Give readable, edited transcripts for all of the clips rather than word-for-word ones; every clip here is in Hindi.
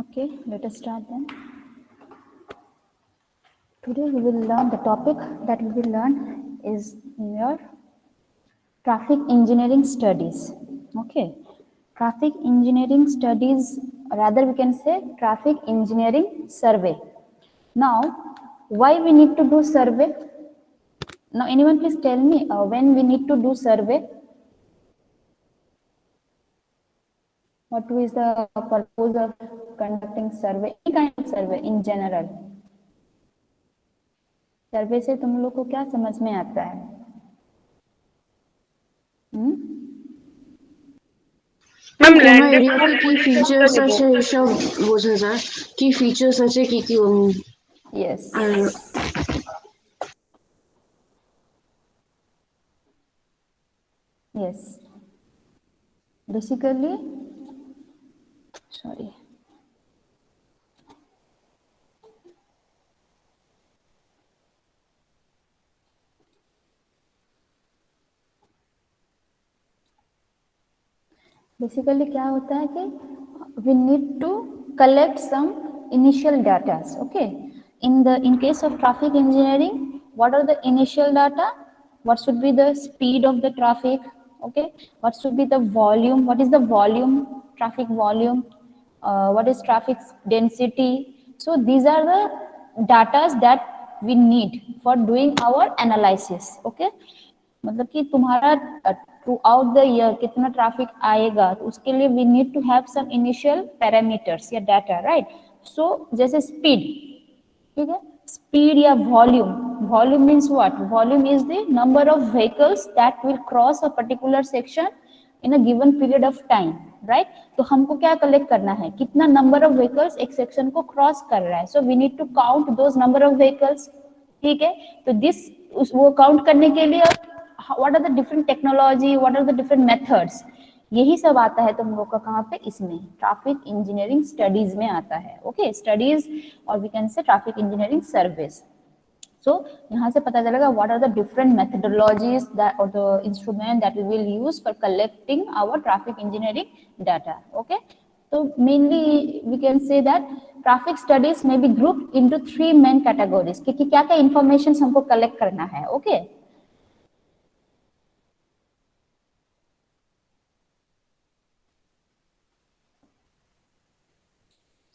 Okay, let us start then. Today we will learn the topic that we will learn is your traffic engineering studies. Okay, traffic engineering studies, rather we can say traffic engineering survey. Now, why we need to do survey? Now, anyone please tell me when we need to do survey? What is the purpose of conducting survey? Any kind of survey in general. सर्वे से तुम लोग को क्या समझ में आता है? ম্যাম ল্যান্ডের এরিয়াতে কি ফিচার্স আছে এসব বোঝা যায়, কি ফিচার্স আছে কি কি Yes. Yes. Basically, sorry. Basically क्या होता है कि we need to collect some initial data. Okay, in case of traffic engineering, what are the initial data? What should be the speed of the traffic? Okay, what should be the volume? What is the volume, traffic volume? What is traffic density? So these are the data that we need for doing our analysis. Okay, मतलब कि तुम्हारा थ्रू आउट द ईयर कितना ट्रैफिक आएगा, तो उसके लिए we need to have some initial parameters या डाटा, राइट? सो जैसे स्पीड, ठीक है, स्पीड या volume. Volume means what? Volume is the number of vehicles that will cross a particular section in a given period of time, right? तो हमको क्या कलेक्ट करना है, कितना नंबर ऑफ व्हीकल्स एक सेक्शन को क्रॉस कर रहा है. So we need to count those number of vehicles. ठीक है, तो दिस वो काउंट करने के लिए what are the different technology, what are the different methods, यही सब आता है तुम लोग का कहाँ पे, इसमें ट्रैफिक इंजीनियरिंग स्टडीज में आता है. ओके, स्टडीज और we can say traffic engineering service. So यहाँ से पता चलेगा what are the different methodologies that और the instrument that we will use for collecting our traffic engineering data. Okay, तो mainly we can say that traffic studies में be group into 3 main categories, क्योंकि क्या क्या इंफॉर्मेशन हमको कलेक्ट करना है. Okay,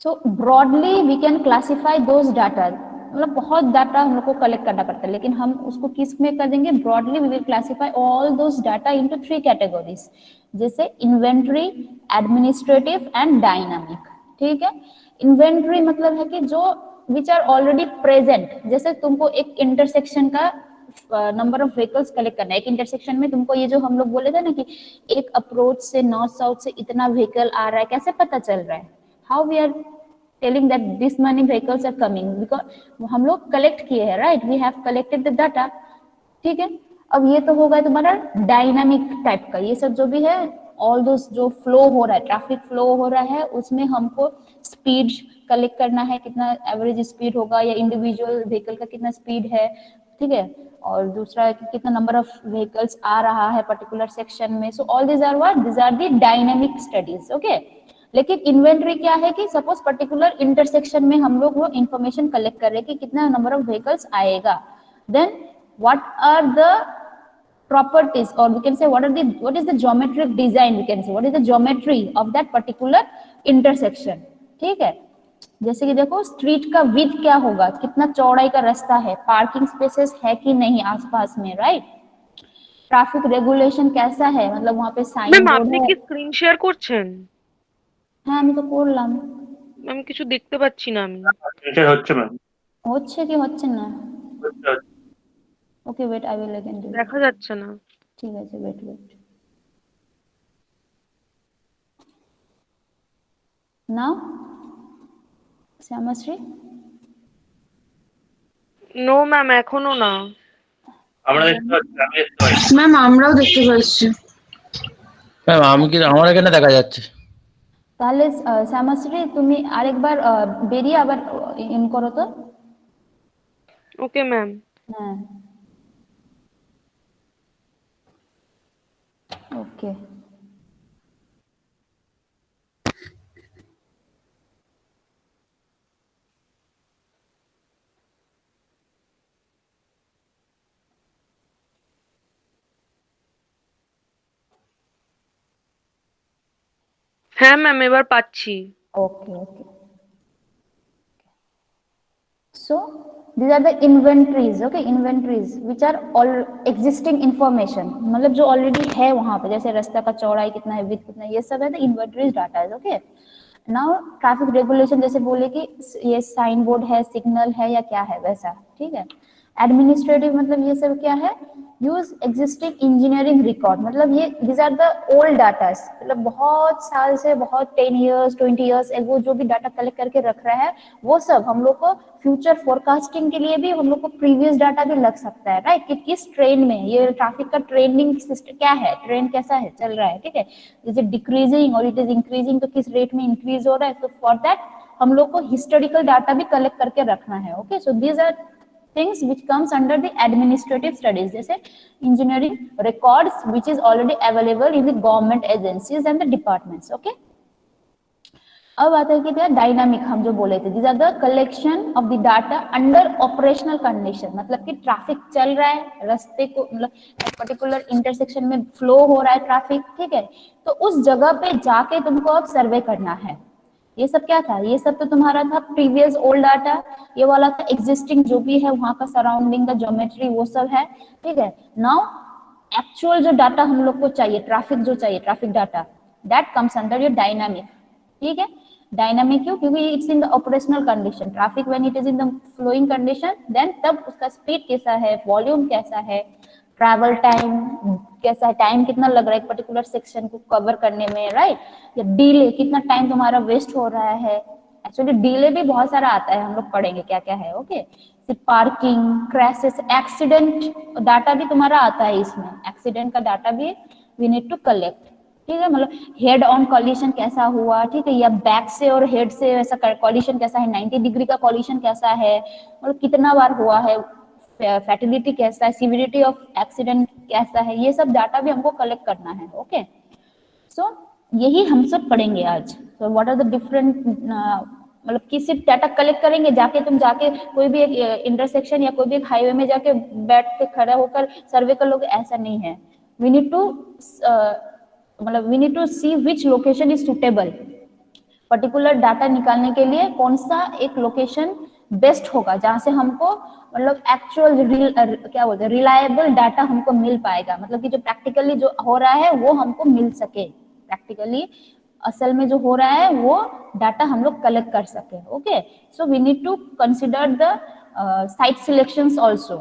so broadly we can classify those data. मतलब बहुत डाटा हम लोग को कलेक्ट करना पड़ता है, लेकिन हम उसको किस में कर देंगे, broadly we will classify all those data into 3 categories, जैसे इन्वेंट्री, एडमिनिस्ट्रेटिव एंड डायनामिक. ठीक है, इन्वेंट्री मतलब है कि जो विच आर ऑलरेडी प्रेजेंट, जैसे तुमको एक इंटरसेक्शन का नंबर ऑफ व्हीकल्स कलेक्ट करना है. एक इंटरसेक्शन में तुमको ये जो हम लोग बोले थे ना कि एक अप्रोच से नॉर्थ साउथ से इतना व्हीकल आ रहा है, कैसे पता चल रहा है? how we are telling that this many vehicles are coming? because हम लोग कलेक्ट किए हैं, right? We have collected the data. ठीक है, अब ये तो होगा तुम्हारा डायनामिक टाइप का. ये सब जो भी है, ऑल दो जो फ्लो हो रहा है, ट्रैफिक फ्लो हो रहा है, उसमें हमको स्पीड कलेक्ट करना है, कितना एवरेज स्पीड होगा या इंडिविजुअल व्हीकल का कितना स्पीड है. ठीक है, और दूसरा कितना नंबर ऑफ व्हीकल्स आ रहा है पर्टिकुलर सेक्शन में. So all this are what, this are the dynamic studies. Okay, लेकिन इन्वेंट्री क्या है कि सपोज पर्टिकुलर इंटरसेक्शन में हम लोग वो इंफॉर्मेशन कलेक्ट कर रहे हैं कि कितना नंबर ऑफ व्हीकल्स आएगा. Then what are the properties, or we can say what is the geometric design, we can say what is the geometry of that particular intersection. ठीक है, जैसे कि देखो स्ट्रीट का विड्थ क्या होगा, कितना चौड़ाई का रास्ता है, पार्किंग स्पेसेस है कि नहीं आसपास में, राइट? ट्रैफिक रेगुलेशन कैसा है, मतलब वहां पे साइन ম্যাম बोर्ड আপনি है. কি স্ক্রিন শেয়ার করছেন? হ্যাঁ আমি তো করলাম. আমি কিছু দেখতে পাচ্ছি না আমি। এটা হচ্ছে ম্যাম, হচ্ছে কি হচ্ছে না? হচ্ছে। Okay wait, I will again do it. দেখা যাচ্ছে না। ঠিক আছে, wait wait. Now Shyamashree, no ma'am এখনো না। আমরা দেখতে পাচ্ছি, আমি দেখতে পাচ্ছি। ম্যাম আমরাও দেখতে পাচ্ছি। ম্যাম আমি কি, আমার এখানে দেখা যাচ্ছে। তাহলে শ্যামাশ্রী তুমি আরেকবার বেরিয়ে আবার ইন করো তো. Okay ma'am. হ্যাঁ, ওকে. হ্যাঁ ম্যাম এবার পাচ্ছি। Okay, okay. So these are the inventories, okay, inventories which are all existing information, मतलब जो already है वहां पे, जैसे रास्ता का चौड़ाई कितना है, विड्थ कितना है, ये सब है the inventories data है, okay. नाउ ट्रैफिक रेगुलेशन जैसे बोले कि ये साइन बोर्ड है, सिग्नल है या क्या है, वैसा, ठीक है. एडमिनिस्ट्रेटिव मतलब ये सब क्या है, यूज एग्जिस्टिंग इंजीनियरिंग रिकॉर्ड, मतलब ये this are the old datas, मतलब बहुत साल से, बहुत 10 इयर्स 20 इयर्स वो जो भी डाटा कलेक्ट करके रख रहा है, वो सब हम लोग को फ्यूचर फोरकास्टिंग के लिए भी हम लोग को प्रीवियस डाटा भी लग सकता है, राइट, कि किस ट्रेन में ये ट्रैफिक का ट्रेंडिंग सिस्टम क्या है, ट्रेंड कैसा है, चल रहा है, ठीक है, इज इट डिक्रीजिंग और इट इज इंक्रीजिंग, तो किस रेट में इंक्रीज हो रहा है, तो फॉर दैट हम लोग को हिस्टोरिकल डाटा भी कलेक्ट करके रखना है, okay. So these are things which comes under the administrative studies, जैसे engineering records which is already available in the government agencies and the departments, okay. अब आता है कि डायनामिक, हम जो बोले थे, these are the collection of the data under operational condition, मतलब कि ट्रैफिक चल रहा है, रास्ते को मतलब पर्टिकुलर इंटरसेक्शन में फ्लो हो रहा है ट्रैफिक, ठीक है, तो उस जगह पे जाके तुमको अब सर्वे करना है. ये सब क्या था, ये सब तो तुम्हारा था प्रीवियस ओल्ड डाटा, ये वाला था एग्जिस्टिंग जो भी है वहां का सराउंडिंग का ज्योमेट्री, वो सब है, ठीक है. नाउ एक्चुअल जो डाटा हम लोग को चाहिए, ट्रैफिक जो चाहिए, traffic data, that comes under your dynamic, ठीक है. डायनामिक क्यों, क्योंकि it's in the operational condition, traffic when it is in the flowing condition, then तब उसका स्पीड कैसा है, वॉल्यूम कैसा है, ट्रैवल टाइम कैसा है, टाइम कितना लग रहा है एक पर्टिकुलर सेक्शन को कवर करने में, राइट, या डिले कितना टाइम तुम्हारा वेस्ट हो रहा है. एक्चुअली डिले भी बहुत सारा आता है, हम लोग पढ़ेंगे क्या क्या है, ओके. सिर्फ पार्किंग, क्रैशेस, एक्सीडेंट डाटा भी तुम्हारा आता है इसमें, एक्सीडेंट का डाटा भी वी नीड टू कलेक्ट, ठीक है, मतलब हेड ऑन कॉलिशन कैसा हुआ, ठीक है, या बैक से और हेड से ऐसा कॉलिशन कैसा है, 90 डिग्री का कॉलिशन कैसा है, मतलब कितना बार हुआ है, फैटिलिटी कैसा है, सीवियरिटी ऑफ एक्सीडेंट कैसा है, ये सब डाटा भी हमको कलेक्ट करना है, ओके. सो यही हम सब पढ़ेंगे आज. So what are the different, मतलब कि सिर्फ डाटा कलेक्ट करेंगे, तुम जाके कोई भी एक इंटरसेक्शन या कोई भी एक हाईवे में जाके बैठ के खड़ा होकर सर्वे कर लोगे, ऐसा नहीं है. वी नीड टू मतलब we need to see which location is suitable, particular data निकालने के लिए कौन सा एक लोकेशन बेस्ट होगा, जहां से हमको मतलब एक्चुअल क्या बोलते हैं, रिलायबल डाटा हमको मिल पाएगा, मतलब कि जो प्रैक्टिकली जो हो रहा है वो हमको मिल सके, प्रैक्टिकली असल में जो हो रहा है वो डाटा हम लोग कलेक्ट कर सके, okay. So we need to consider the site selections also,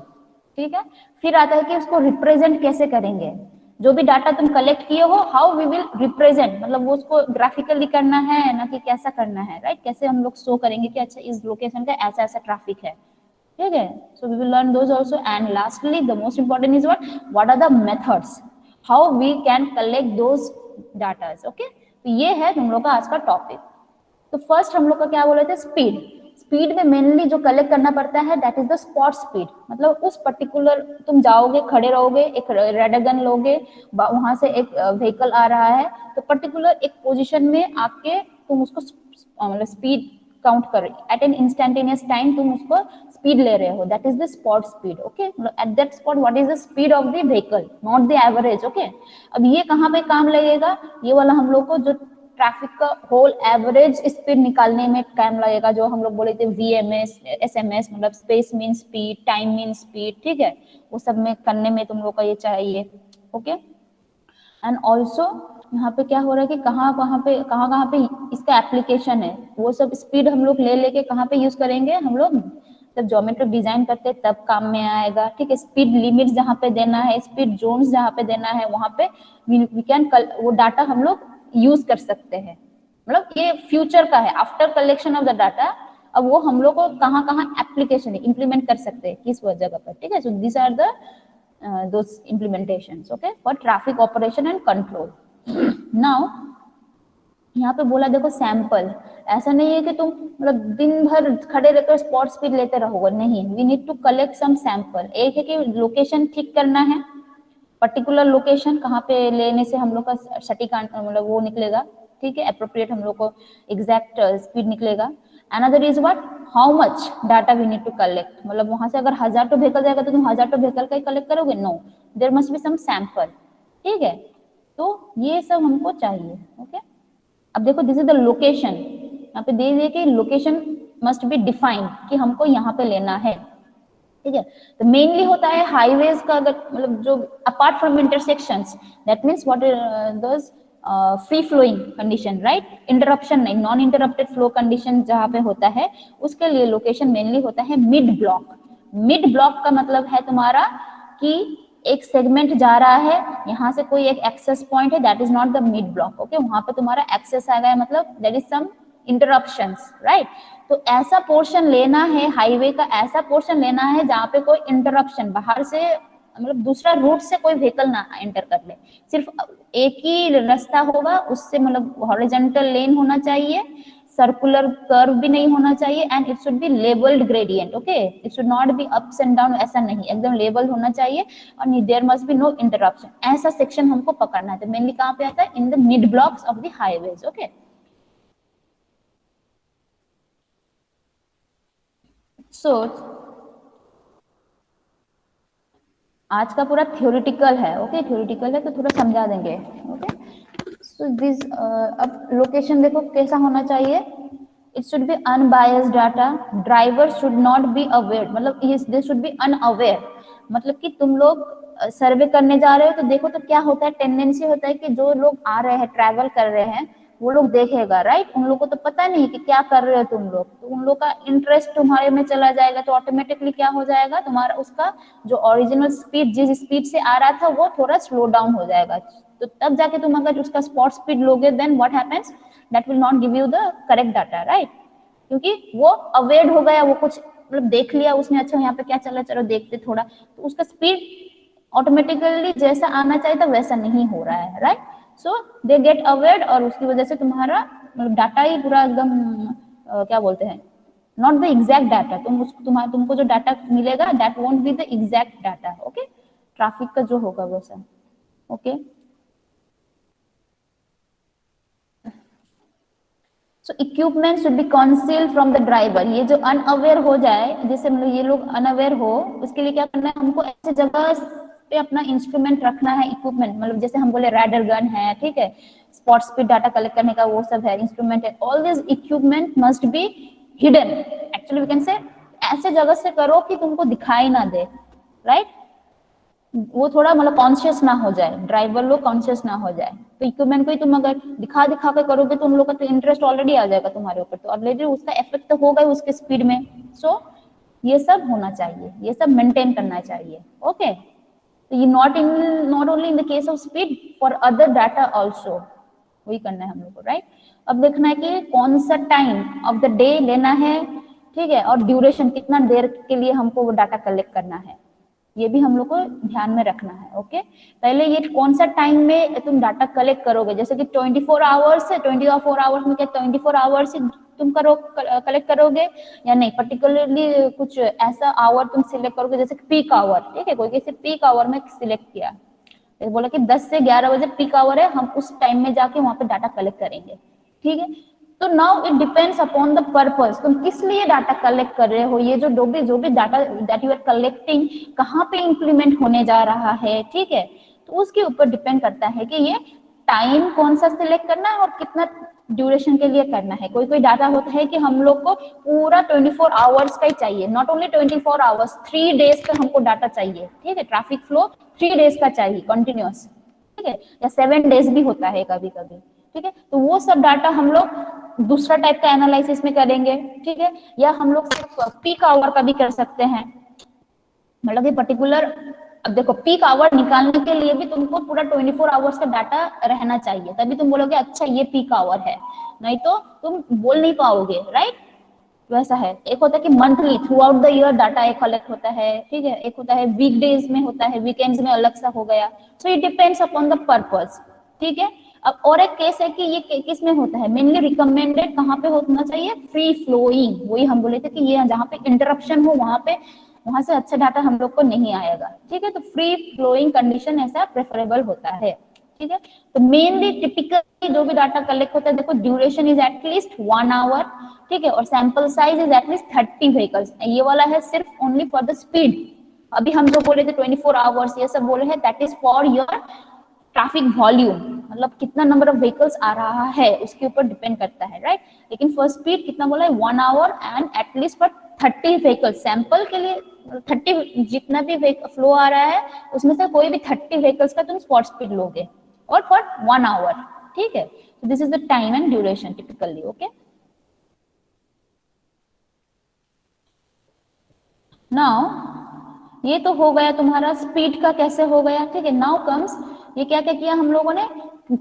ठीक है. फिर आता है कि उसको रिप्रेजेंट कैसे करेंगे, जो भी डाटा तुम कलेक्ट किए हो, हाउ वी विल रिप्रेजेंट, मतलब वो उसको ग्राफिकली करना है ना कि कैसा करना है, राइट, कैसे हम लोग शो करेंगे कि अच्छा इस लोकेशन का ऐसा ऐसा ट्रैफिक है, ठीक है. So we will learn those also. And lastly the most important is what are the methods, how we can collect those datas, okay. तो ये है तुम लोग का आज का टॉपिक. तो फर्स्ट हम लोग का क्या बोले थे, स्पीड. स्पीड में मेनली जो कलेक्ट करना पड़ता है that is the spot speed, मतलब उस पर्टिकुलर तुम जाओगे, खड़े रहोगे, एक रेडर गन लोगे, वहां से एक व्हीकल आ रहा है, तो पर्टिकुलर एक पोजीशन में आके तुम उसको मतलब स्पीड काउंट कर, एट एन इंस्टेंटेनियस टाइम तुम उसको स्पीड ले रहे हो, that is the spot speed, okay. At that spot what is the speed of the vehicle, not the average, okay. अब ये कहाँ पे काम लगेगा, ये वाला हम लोग को जो ट्रैफिक का होल एवरेज स्पीड निकालने में टाइम लगेगा, जो हम लोग बोले थे VMS SMS, मतलब space mean speed, time mean speed, ठीक है, वो सब में करने में तुम लोग का ये चाहिए, ओके. एंड ऑल्सो यहाँ पे क्या हो रहा है कि कहाँ पे इसका एप्लीकेशन है, वो सब स्पीड हम लोग ले लेके कहाँ पे यूज करेंगे, हम लोग जब ज्योमेट्रिक डिजाइन करते हैं तब काम में आएगा, ठीक है. स्पीड लिमिट जहाँ पे देना है, स्पीड जोन्स जहाँ पे देना है, वहां पे वी कैन वो डाटा हम लोग यूज कर सकते हैं, मतलब ये फ्यूचर का है, after collection of the data, अब वो हम लोग को कहाँ एप्लीकेशन है इंप्लीमेंट कर सकते हैं, किस जगह पर, ठीक है. So this are the those implementations, okay, for traffic operation and control. Now यहाँ पे बोला देखो सैंपल, ऐसा नहीं है कि तुम मतलब दिन भर खड़े रहकर स्पॉट स्पीड लेते रहोगे, नहीं, we need to collect some sample. एक है कि लोकेशन ठीक करना है, पर्टिकुलर लोकेशन कहाँ पे लेने से हम लोग का सटीक मतलब वो निकलेगा, ठीक है, अप्रोप्रिएट हम लोग को एग्जैक्ट स्पीड निकलेगा. Another is what, how much data we need to collect, मतलब वहां से अगर 1000 तो व्हीकल जाएगा तो तुम 1000 तो व्हीकल का ही कलेक्ट करोगे, no, there must be some sample, ठीक है. तो ये सब हमको चाहिए, ओके. अब देखो दिस इज द लोकेशन, यहाँ पे दे दिए कि लोकेशन मस्ट बी डिफाइंड कि हमको यहाँ पे लेना है, ठीक है। तो मेनली होता है हाईवेज का, अगर मतलब जो apart from intersections, that means what those free flowing condition, right, interruption नहीं, नॉन इंटरप्टेड फ्लो कंडीशन जहाँ पे होता है उसके लिए लोकेशन मेनली होता है मिड ब्लॉक। मिड ब्लॉक का मतलब है तुम्हारा कि एक सेगमेंट जा रहा है, यहाँ से कोई एक एक्सेस पॉइंट है, that is not the mid block, okay, वहां पे तुम्हारा एक्सेस आ गया, मतलब that is some interruptions, right. तो ऐसा पोर्शन लेना है, हाईवे का ऐसा पोर्शन लेना है जहाँ पे कोई इंटरप्शन बाहर से, मतलब दूसरा रूट से कोई व्हीकल ना एंटर कर ले, सिर्फ एक ही रास्ता होगा, उससे मतलब हॉरिजॉन्टल लेन होना चाहिए, सर्कुलर कर्व भी नहीं होना चाहिए, and it should be levelled gradient, okay, it should not be ups and down, ऐसा नहीं, एकदम लेबल होना चाहिए, और there must be no interruption. ऐसा सेक्शन हमको पकड़ना है। तो मेनली कहाँ पे आता है? In the mid blocks of the highways, okay. So आज का पूरा थ्योरेटिकल है, ओके, थ्योरेटिकल है तो थोड़ा समझा देंगे, ओके। सो दिस अब लोकेशन देखो कैसा होना चाहिए, it should B unbiased data, driver should not be aware, मतलब दे शुड बी अनअवेयर, मतलब कि तुम लोग सर्वे करने जा रहे हो तो देखो तो क्या होता है, टेंडेंसी होता है कि जो लोग आ रहे हैं, ट्रैवल कर रहे हैं, वो लोग देखेगा, राइट, उन लोग को तो पता नहीं कि क्या कर रहे हो तुम लोग, तो उन लोग का इंटरेस्ट तुम्हारे में चला जाएगा, तो ऑटोमेटिकली क्या हो जाएगा, तुम्हारा उसका जो ओरिजिनल स्पीड, जिस स्पीड से आ रहा था वो थोड़ा स्लो डाउन हो जाएगा, तो तब जाके तुम अगर उसका स्पॉट स्पीड लोगे, then what happens, that will not give you the correct data, right, क्योंकि वो अवेयर हो गया, वो कुछ मतलब देख लिया उसने, अच्छा यहाँ पे क्या चल रहा है, चलो देखते थोड़ा, तो उसका स्पीड ऑटोमेटिकली जैसा आना चाहिए था वैसा नहीं हो रहा है, right. So they get aware, और उसकी वजह से तुम्हारा डाटा ही पूरा एकदम क्या बोलते हैं, नॉट द एग्जैक्ट डाटा, तुमको जो डाटा मिलेगा that won't be the exact data, okay, traffic का जो होगा वैसा, okay. So equipment should be concealed from the driver, ये जो अनअवेयर हो जाए, जैसे मतलब ये लोग अनअवेयर हो, उसके लिए क्या करना है, हमको ऐसे जगह पे अपना इंस्ट्रूमेंट रखना है, इक्विपमेंट, मतलब जैसे हम बोले रैडर गन है, ठीक है, स्पॉट स्पीड डाटा कलेक्ट करने का वो सब है, इंस्ट्रूमेंट है, all this equipment must be hidden, actually we can say ऐसे जगह से करो कि तुमको दिखाई ना दे, राइट, वो थोड़ा मतलब कॉन्शियस ना हो जाए, ड्राइवर लोग कॉन्शियस ना हो जाए, तो इक्विपमेंट को ही तुम अगर दिखा दिखा के करोगे तो उन लोग का तो इंटरेस्ट ऑलरेडी आ जाएगा तुम्हारे ऊपर, तो ऑलरेडी उसका इफेक्ट तो होगा ही उसके स्पीड में। सो ये सब होना चाहिए, ये सब मेंटेन करना चाहिए, ओके। तो ये not only in the case of speed, for other data also वही करना है हम लोग को, राइट। अब देखना है कि कौन सा टाइम ऑफ द डे लेना है, ठीक है, और ड्यूरेशन कितना देर के लिए हमको वो डाटा कलेक्ट करना है, ये भी हम लोग को ध्यान में रखना है, ओके। पहले ये कौन सा टाइम में तुम डाटा कलेक्ट करोगे, जैसे कि 24 आवर्स है, 24 आवर्स में क्या 24 आवर्स तुम कलेक्ट करोगे या नहीं, पर्टिकुलरली कुछ ऐसा आवर तुम सिलेक्ट करोगे, जैसे पीक आवर, ठीक है, कोई किसी पीक आवर में सिलेक्ट किया, तो बोला कि 10 से 11 बजे पीक आवर है, हम उस टाइम में जाके वहां पे डाटा कलेक्ट करेंगे, ठीक है। तो now it depends upon the purpose, तुम किस लिए डाटा कलेक्ट कर रहे हो, ये जो भी data that you are collecting कहाँ पे इंप्लीमेंट होने जा रहा है, ठीक है, तो उसके ऊपर डिपेंड करता है कि ये टाइम कौन सा सिलेक्ट करना है और कितना ड्यूरेशन के लिए करना है। कोई कोई डाटा होता है कि हम लोग को पूरा 24 आवर्स का ही चाहिए, नॉट ओनली 24 आवर्स, 3 डेज का हमको डाटा चाहिए, ठीक है, ट्रैफिक फ्लो 3 डेज का चाहिए कंटिन्यूअस, ठीक है, या 7 डेज भी होता है कभी कभी, ठीक है। तो वो सब डाटा हम लोग दूसरा टाइप का एनालिसिस में करेंगे, ठीक है, या हम लोग सिर्फ पीक आवर का भी कर सकते हैं, मतलब कि पर्टिकुलर, अब देखो पीक आवर निकालने के लिए भी तुमको पूरा 24 आवर्स का डाटा रहना चाहिए, तभी तुम बोलोगे अच्छा ये पीक आवर है, नहीं तो तुम बोल नहीं पाओगे, राइट। वैसा है, एक होता है कि monthly through out the year data एक कलेक्ट होता है, ठीक है, एक होता है वीकडेज में होता है, वीकेंड्स में अलग सा हो गया, so it depends upon the purpose, ठीक है। अब और एक केस है कि ये किस में होता है, मेनली रिकमेंडेड कहाँ पे होना चाहिए, फ्री फ्लोइंग, वही हम बोले थे कि ये जहाँ पे इंटरप्शन हो वहां से अच्छा डाटा हम लोग को नहीं आएगा, ठीक है। तो फ्री फ्लोइंग कंडीशन ऐसा प्रेफरेबल होता है, ठीक है। तो मेनली टिपिकली जो भी डाटा कलेक्ट होता है, देखो ड्यूरेशन इज एटलीस्ट 1 आवर, ठीक है, और sample size is at least 30 vehicles, ये वाला है सिर्फ ओनली फॉर द स्पीड। अभी हम जो बोले थे 24 आवर्स ये सब बोले हैं, that is for your traffic volume, मतलब कितना नंबर ऑफ व्हीकल्स आ रहा है उसके ऊपर डिपेंड करता है, राइट। लेकिन फर्स्ट स्पीड कितना बोला है, 1 our and at least for 30 vehicle sample के लिए 30 जितना भी फ्लो आ रहा है उसमें से कोई भी 30 व्हीकल्स का तुम स्पॉट स्पीड लोगे और फॉर 1 आवर, ठीक है। So this is the time and duration typically, okay. Now ये तो हो गया तुम्हारा स्पीड का कैसे हो गया, ठीक है। नाउ कम्स ये क्या क्या किया हम लोगों ने,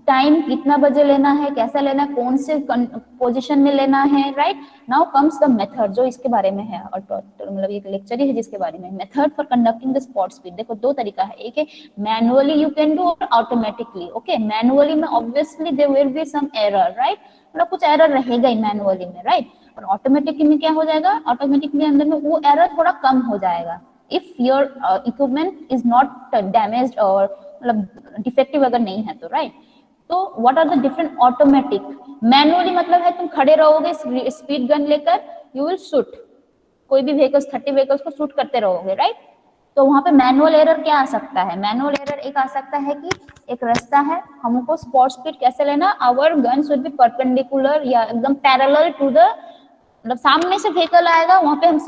टाइम कितना बजे लेना है, कैसा लेना है, कौन से पोजीशन में लेना है, right. Now comes the method जो इसके बारे में है, और मतलब एक लेक्चर ही है जिसके बारे में, method for conducting the spot speed. देखो दो तरीका है, एक है मैनुअली यू कैन डू और ऑटोमेटिकली, ओके। मैनुअली में obviously there will be some error, right, मतलब कुछ एरर रहेगा ही मैनुअली में, राइट। और ऑटोमेटिकली में क्या हो जाएगा, ऑटोमेटिकली अंदर में वो एरर थोड़ा कम हो जाएगा if your equipment is not damaged और मतलब डिफेक्टिव अगर नहीं है तो, राइट। तो what are the different automatic, manually मतलब है तुम खड़े रहोगे स्पीड गन लेकर, यू विल शूट कोई भी व्हीकल्स 30 व्हीकल्स को शूट करते रहोगे, राइट। तो वहां पे मैनुअल एरर क्या आ सकता है, मैनुअल एरर एक आ सकता है कि एक रास्ता है, हमको स्पॉट स्पीड कैसे लेना, our gun should be perpendicular या एकदम पैरेलल टू द, मतलब सामने से व्हीकल आएगा वहां पे हम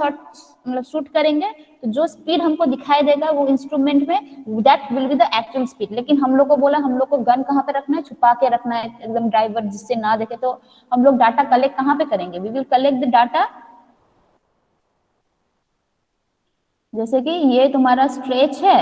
मतलब शूट करेंगे तो जो स्पीड हमको दिखाई देगा वो इंस्ट्रूमेंट में that will be the actual speed. लेकिन हम लोग को बोला हम लोग को गन कहाँ पे रखना है, छुपा के रखना है एकदम ड्राइवर जिससे ना देखे, तो हम लोग डाटा कलेक्ट कहाँ पे करेंगे, we will collect the data, जैसे कि ये तुम्हारा स्ट्रेच है,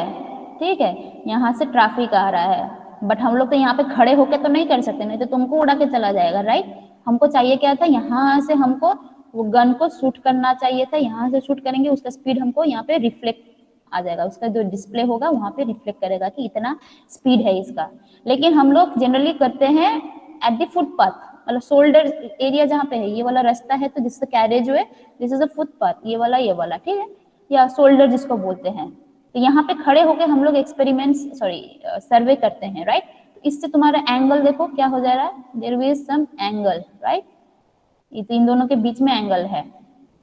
ठीक है, यहाँ से ट्रैफिक आ रहा है, बट हम लोग तो यहाँ पे खड़े होके तो नहीं कर सकते, नहीं तो तुमको उड़ा के चला जाएगा, राइट। हमको चाहिए क्या था, यहाँ से हमको वो गन को शूट करना चाहिए था, यहाँ से शूट करेंगे उसका स्पीड हमको यहाँ पे रिफ्लेक्ट आ जाएगा, उसका जो डिस्प्ले होगा वहां पे रिफ्लेक्ट करेगा कि इतना स्पीड है इसका। लेकिन हम लोग जनरली करते हैं एट द फुटपाथ, मतलब शोल्डर एरिया जहाँ पे है, ये वाला रास्ता है तो this is carriage way, this is a footpath, ये वाला, ठीक है, या शोल्डर जिसको बोलते हैं। तो यहाँ पे खड़े होके हम लोग सर्वे करते हैं, राइट। इससे तुम्हारा एंगल देखो क्या हो जा रहा है, there will some angle, right, ये तो इन दोनों के बीच में एंगल है,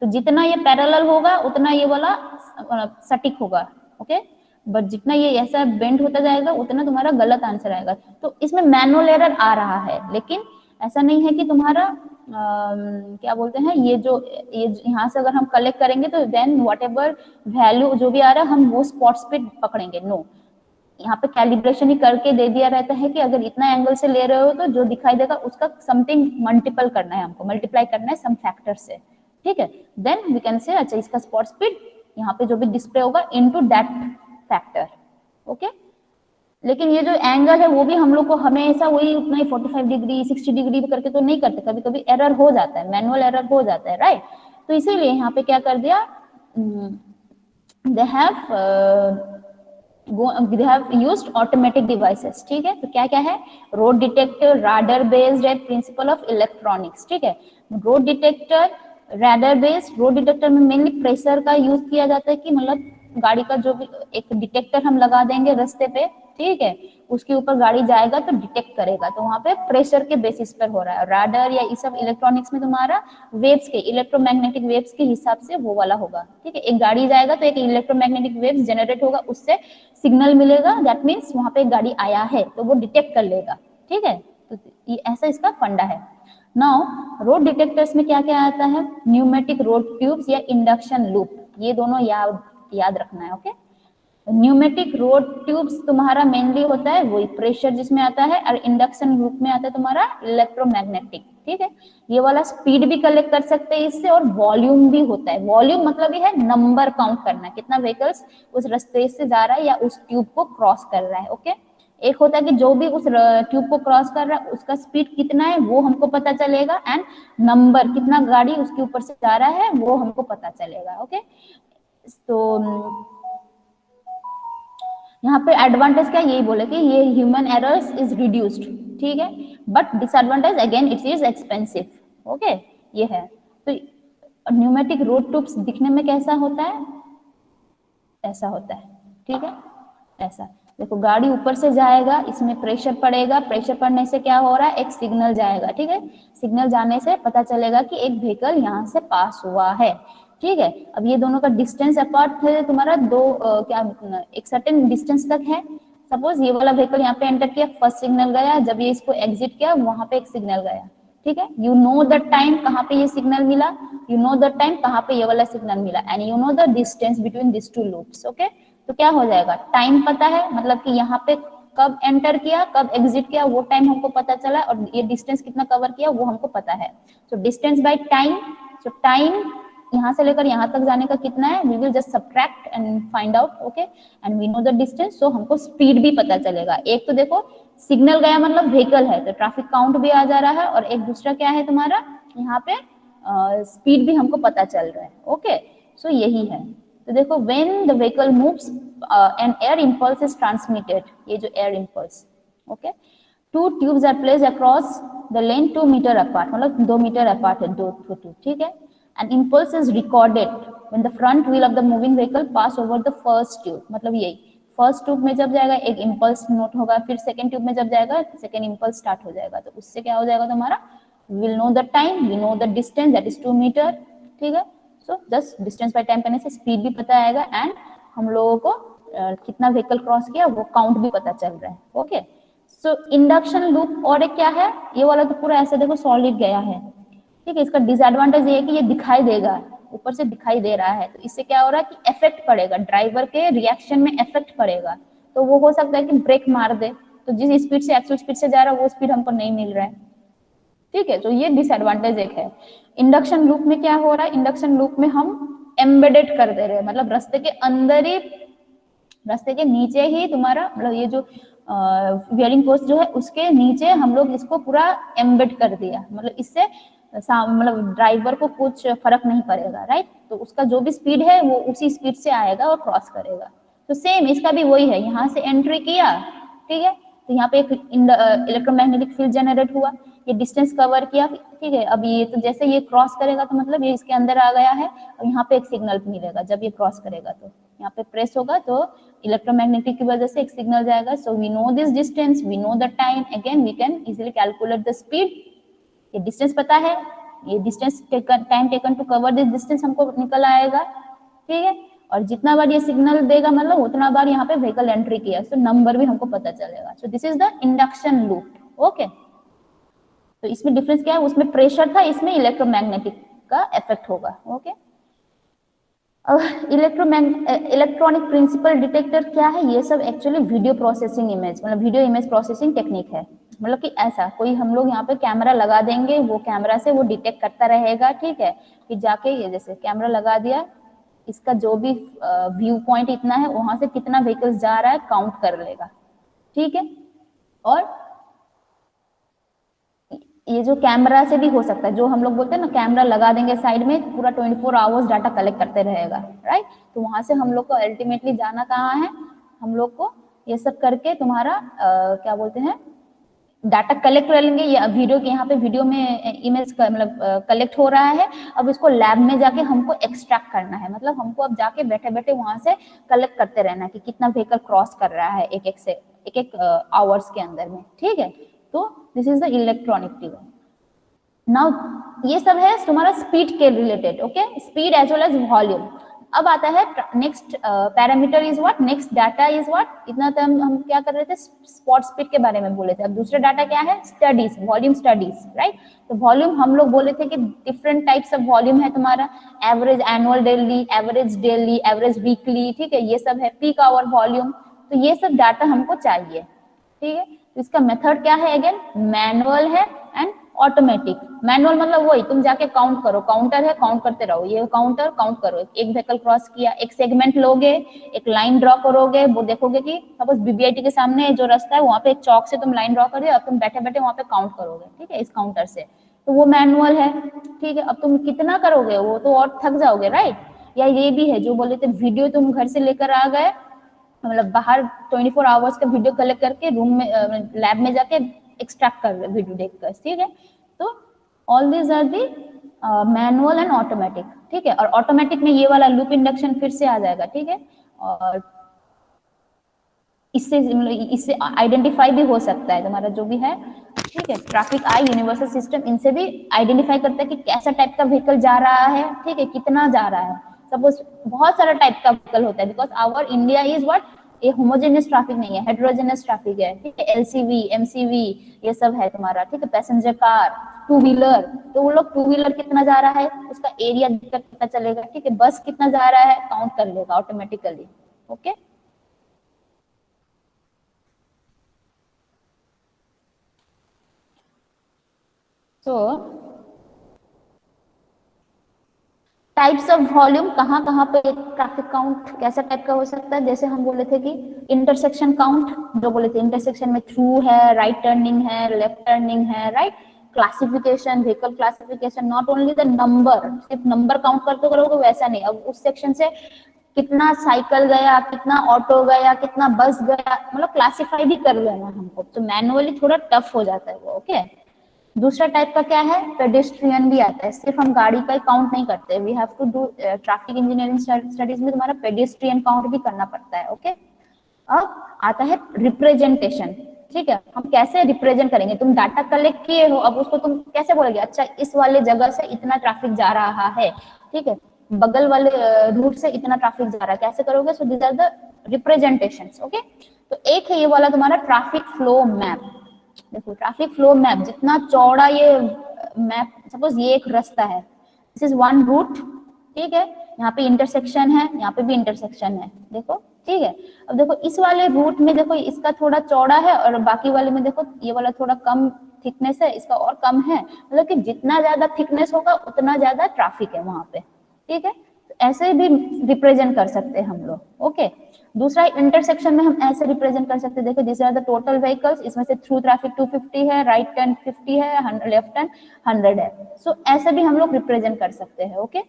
तो जितना ये पैरेलल होगा उतना ये वाला सटीक होगा, ओके। बट जितना ये ऐसा बेंड होता जाएगा उतना तुम्हारा गलत आंसर आएगा। तो इसमें मैनुअल एरर आ रहा है, लेकिन ऐसा नहीं है कि तुम्हारा क्या बोलते हैं, ये यहाँ से अगर हम कलेक्ट करेंगे तो देन व्हाटएवर वैल्यू जो भी आ रहा है हम वो स्पॉट स्पीड पकड़ेंगे, नो। यहाँ पे कैलिब्रेशन ही करके दे दिया रहता है कि अगर इतना एंगल से ले रहे हो तो जो दिखाई देगा उसका समथिंग मल्टीपल करना है, हमको मल्टीप्लाई करना है सम फैक्टर से, ठीक है। देन वी कैन से अच्छा इसका स्पॉट स्पीड यहाँ पे जो भी डिस्प्ले होगा इनटू दैट फैक्टर, ओके। लेकिन ये जो एंगल है वो भी हम लोग को हमेशा वही उतना ही 45 डिग्री 60 डिग्री करके तो नहीं करते, कभी कभी एरर हो जाता है, मैनुअल एरर हो जाता है, राइट। तो इसीलिए यहाँ पे क्या कर दिया, they have used automatic devices, ठीक है। तो क्या क्या है, रोड डिटेक्टर, राडर बेस्ड है, प्रिंसिपल ऑफ इलेक्ट्रॉनिक्स, ठीक है। रोड डिटेक्टर, राडर बेस्ड, रोड डिटेक्टर में मेनली प्रेशर का यूज किया जाता है कि मतलब गाड़ी का जो भी एक डिटेक्टर हम लगा देंगे रास्ते पे, ठीक है, उसके ऊपर गाड़ी जाएगा तो डिटेक्ट करेगा, तो वहां पे प्रेशर के बेसिस पर हो रहा है। राडर या ये सब इलेक्ट्रॉनिक्स में तुम्हारा वेव्स के, इलेक्ट्रोमैग्नेटिक वेव्स के हिसाब से वो वाला होगा, ठीक है। एक गाड़ी जाएगा तो एक इलेक्ट्रोमैग्नेटिक वेव्स जनरेट होगा, उससे सिग्नल मिलेगा, दैट मीन्स वहां पे गाड़ी आया है तो वो डिटेक्ट कर लेगा, ठीक है। तो ये ऐसा इसका फंडा है। नाउ रोड डिटेक्टर्स में क्या क्या आता है, न्यूमेटिक रोड ट्यूब्स या इंडक्शन लूप, ये दोनों याद रखना है, ओके। न्यूमेटिक रोड ट्यूब्स तुम्हारा मेनली होता है वही प्रेशर जिसमें आता है, और इंडक्शन लूप में आता है तुम्हारा इलेक्ट्रोमैग्नेटिक, ठीक है। ये वाला स्पीड भी कलेक्ट कर सकते हैं इससे, और वॉल्यूम भी होता है। वॉल्यूम मतलब ये है नंबर काउंट करना, कितना व्हीकल्स उस रास्ते से जा रहा है या उस ट्यूब को क्रॉस कर रहा है, ओके। एक होता है कि जो भी उस ट्यूब को क्रॉस कर रहा है उसका स्पीड कितना है वो हमको पता चलेगा, एंड नंबर कितना गाड़ी उसके ऊपर से जा रहा है वो हमको पता चलेगा, ओके। तो यहाँ पे एडवांटेज क्या यही बोले कि ये ह्यूमन एरर्स इज रिड्यूस्ड, ठीक है, but disadvantage again it is expensive, okay, ये है। तो न्यूमेटिक रोड ट्यूब्स दिखने में कैसा होता है, ऐसा होता है, ठीक है, ऐसा देखो गाड़ी ऊपर से जाएगा, इसमें प्रेशर पड़ेगा, प्रेशर पड़ने से क्या हो रहा है, एक सिग्नल जाएगा, ठीक है। सिग्नल जाने से पता चलेगा कि एक व्हीकल यहाँ से पास हुआ है, ठीक है। अब ये दोनों का डिस्टेंस अपार्ट है तुम्हारा एक सर्टेन डिस्टेंस तक है, सपोज ये वाला व्हीकल यहाँ पे एंटर किया, फर्स्ट सिग्नल गया, जब ये इसको एग्जिट किया वहां पे एक सिग्नल गया, ठीक है। यू नो द टाइम कहाँ पे ये सिग्नल मिला, यू नो द टाइम कहाँ पे ये वाला सिग्नल मिला, and you know the distance between this to loops, okay. तो क्या हो जाएगा, टाइम पता है, मतलब कि यहाँ पे कब एंटर किया कब एग्जिट किया वो टाइम हमको पता चला, और ये डिस्टेंस कितना कवर किया वो हमको पता है। So distance by time, so time यहाँ से लेकर यहाँ तक जाने का कितना है, we will just subtract and find out, okay. And we know the distance, so हमको स्पीड भी पता चलेगा। एक तो देखो सिग्नल गया मतलब व्हीकल है, तो ट्रैफिक काउंट भी आ जा रहा है, और एक दूसरा क्या है तुम्हारा यहाँ पे स्पीड भी हमको पता चल रहा है, ओके। सो यही है। तो देखो when the vehicle moves an air impulse is transmitted, ये जो air impulse, okay, two tubes are placed across the lane 2 metre apart, मतलब 2 मीटर अपार्ट है, 2 to 2, ठीक है। An impulse is recorded when the front wheel of the moving vehicle pass over the first tube, मतलब यही फर्स्ट ट्यूब में जब जाएगा एक इम्पल्स नोट होगा, फिर सेकंड ट्यूब में जब जाएगा सेकंड इम्पल्स स्टार्ट हो जाएगा, तो उससे क्या हो जाएगा तुम्हारा, will know the time, we know the distance that is 2 metre, ठीक है। So just distance by time करने से स्पीड भी पता आएगा, एंड हम लोगों को कितना व्हीकल क्रॉस किया वो काउंट भी पता चल रहा है, ओके। सो इंडक्शन लूप और एक क्या है, ये वाला तो पूरा ऐसे देखो सॉलिड गया है, ठीक है। इसका डिसएडवांटेज ये है कि ये दिखाई देगा, ऊपर से दिखाई दे रहा है, तो इससे क्या हो रहा है कि इफेक्ट पड़ेगा, ड्राइवर के रिएक्शन में इफेक्ट पड़ेगा, तो वो हो सकता है कि ब्रेक मार दे, तो जिस स्पीड से एक्चुअल स्पीड से जा रहा है वो स्पीड हमको नहीं मिल रहा है, ठीक है। तो ये डिसएडवांटेज एक है। इंडक्शन लूप में क्या हो रहा है, इंडक्शन लूप में हम एम्बेडेड कर दे रहे हैं, मतलब रास्ते के अंदर ही, रास्ते के नीचे ही तुम्हारा, मतलब ये जो वियरिंग पोस्ट जो है उसके नीचे हम लोग इसको पूरा एम्बेड कर दिया, मतलब इससे मतलब ड्राइवर को कुछ फर्क नहीं पड़ेगा, राइट। तो उसका जो भी स्पीड है वो उसी स्पीड से आएगा और क्रॉस करेगा। तो सेम इसका भी वही है, यहाँ से एंट्री किया, ठीक है, तो यहाँ पे एक इलेक्ट्रोमैग्नेटिक फील्ड जनरेट हुआ, ये डिस्टेंस कवर किया, ठीक है। अब ये तो जैसे ये क्रॉस करेगा तो मतलब ये इसके अंदर आ गया है, और यहाँ पे एक सिग्नल मिलेगा, जब ये क्रॉस करेगा तो यहाँ पे प्रेस होगा तो इलेक्ट्रोमैग्नेटिक की वजह से एक सिग्नल जाएगा। So we know this distance, we know the time, again we can easily calculate the speed. ये डिस्टेंस पता है, ये distance time taken to cover this distance हमको निकल आएगा, ठीक है। और जितना बार ये सिग्नल देगा मतलब उतना बार यहाँ पे व्हीकल एंट्री किया, सो नंबर भी हमको पता चलेगा। So this is the induction loop, okay. तो इसमें डिफरेंस क्या है, उसमें प्रेशर था, इसमें इलेक्ट्रोमैग्नेटिक का इफेक्ट होगा, ओके। इलेक्ट्रॉनिक प्रिंसिपल डिटेक्टर क्या है, ये सब एक्चुअली वीडियो प्रोसेसिंग इमेज, मतलब वीडियो इमेज प्रोसेसिंग टेक्निक है। मतलब कि ऐसा कोई हम लोग यहाँ पे कैमरा लगा देंगे, वो कैमरा से वो डिटेक्ट करता रहेगा, ठीक है, कि जाके ये जैसे कैमरा लगा दिया, इसका जो भी व्यू पॉइंट इतना है वहां से कितना व्हीकल्स जा रहा है काउंट कर लेगा, ठीक है। और ये जो कैमरा से भी हो सकता है, जो हम लोग बोलते हैं ना कैमरा लगा देंगे साइड में, पूरा 24 आवर्स डाटा कलेक्ट करते रहेगा, राइट। तो वहां से हम लोग को अल्टीमेटली जाना कहाँ है, हम लोग को ये सब करके तुम्हारा क्या बोलते हैं डाटा कलेक्ट कर लेंगे। ये वीडियो के यहाँ पे वीडियो में इमेज मतलब कलेक्ट हो रहा है, अब इसको लैब में जाके हमको एक्सट्रैक्ट करना है, मतलब हमको अब जाके बैठे बैठे वहां से कलेक्ट करते रहना है कि कितना व्हीकल क्रॉस कर रहा है एक एक आवर्स के अंदर में, ठीक है। तो this is the electronic device. Now ये सब है तुम्हारा स्पीड के related, okay, speed as well as volume. अब आता है next parameter is what, next data is what. इतना तो हम क्या कर रहे थे, स्पॉट स्पीड के बारे में बोले थे। अब दूसरा डाटा क्या है, स्टडीज, वॉल्यूम स्टडीज, राइट। तो वॉल्यूम हम लोग बोले थे कि डिफरेंट टाइप्स ऑफ वॉल्यूम है तुम्हारा, average annual daily, average weekly, ठीक है, ये सब है। पीक आवर वॉल्यूम, तो ये सब डाटा हमको चाहिए, ठीक है। तो इसका मेथड क्या है, अगेन मैनुअल है एंड ऑटोमेटिक। मैनुअल मतलब वही तुम जाके काउंट करो, काउंटर है काउंट करते रहो, ये काउंटर काउंट करो, एक व्हीकल क्रॉस किया, एक सेगमेंट लोगे, एक लाइन ड्रॉ करोगे, वो देखोगे कि सपोज बीबीआईटी के सामने जो रास्ता है वहां पे एक चौक से तुम लाइन ड्रॉ कर रहे हो, अब तुम बैठे बैठे वहां पे काउंट करोगे, ठीक है, इस काउंटर से। तो वो मैनुअल है, ठीक है। अब तुम कितना करोगे, वो तो और थक जाओगे, राइट। या ये भी है जो बोले थे वीडियो तुम घर से लेकर आ गए, मतलब बाहर 24 आवर्स का वीडियो कलेक्ट करके रूम में लैब में जाके एक्सट्रैक्ट कर रहे वीडियो देखकर, ठीक है। तो all these are the manual and automatic, ठीक है। और ऑटोमेटिक में ये वाला लूप इंडक्शन फिर से आ जाएगा, ठीक है। और इससे आइडेंटिफाई भी हो सकता है तुम्हारा जो भी है, ठीक है। ट्रैफिक आई, यूनिवर्सल सिस्टम, इनसे भी आइडेंटिफाई करता है कि कैसा टाइप का व्हीकल जा रहा है, ठीक है, कितना जा रहा है। सपोज बहुत सारा टाइप का व्हीकल होता है, because our India is what ये होमोजेनियस ट्रैफिक नहीं है, हेटेरोजेनियस ट्रैफिक है, ठीक है। एलसीवी, एमसीवी ये सब है तुम्हारा, ठीक है। पैसेंजर कार, टू व्हीलर, तो वो लोग टू व्हीलर कितना जा रहा है उसका एरिया देखकर पता चलेगा, ठीक है। बस कितना जा रहा है काउंट कर लेगा automatically, okay. So types of volume, कहाँ कहाँ पे ट्रैफिक काउंट कैसा टाइप का हो सकता है, जैसे हम बोले थे कि इंटरसेक्शन काउंट, जो बोले थे इंटरसेक्शन में थ्रू है, राइट टर्निंग है, लेफ्ट टर्निंग है, right. Classification, vehicle classification, not only the number, सिर्फ नंबर काउंट करते करोगे वैसा नहीं, अब उस सेक्शन से कितना साइकिल गया, कितना ऑटो गया, कितना बस गया, मतलब क्लासिफाई भी कर लेना हमको, तो मैनुअली थोड़ा टफ हो जाता है वो, ओके। दूसरा टाइप का क्या है, पेडेस्ट्रियन भी आता है, सिर्फ हम गाड़ी का ही काउंट नहीं करते, we have to do traffic engineering studies में तुम्हारा पेडेस्ट्रियन काउंट भी करना पड़ता है, ओके। अब आता है रिप्रेजेंटेशन, ठीक है। हम कैसे रिप्रेजेंट करेंगे, तुम डाटा कलेक्ट किए हो, अब उसको तुम कैसे बोलोगे, अच्छा इस वाले जगह से इतना ट्रैफिक जा रहा है, ठीक है, बगल वाले रूट से इतना ट्रैफिक जा रहा है, कैसे करोगे, so these are the representations, okay. तो एक है ये वाला तुम्हारा ट्रैफिक फ्लो मैप। देखो ट्रैफिक फ्लो मैप, जितना चौड़ा ये मैप, सपोज ये एक रास्ता है, दिस इज वन रूट, ठीक है, यहाँ पे इंटरसेक्शन है, यहाँ पे भी इंटरसेक्शन है, देखो, ठीक है। अब देखो इस वाले रूट में देखो इसका थोड़ा चौड़ा है और बाकी वाले में देखो ये वाला थोड़ा कम थिकनेस है, इसका और कम है, मतलब कि जितना ज्यादा थिकनेस होगा उतना ज्यादा ट्रैफिक है वहां पे, ठीक है। तो ऐसे भी रिप्रेजेंट कर सकते हैं हम लोग, ओके। दूसरा इंटरसेक्शन में हम ऐसे रिप्रेजेंट कर सकते हैं, देखो this are the total vehicles, इसमें से थ्रू ट्रैफिक 250 है, राइट टर्न 50 है, लेफ्ट टर्न 100 है, सो ऐसे भी हम लोग रिप्रेजेंट कर सकते हैं, ओके।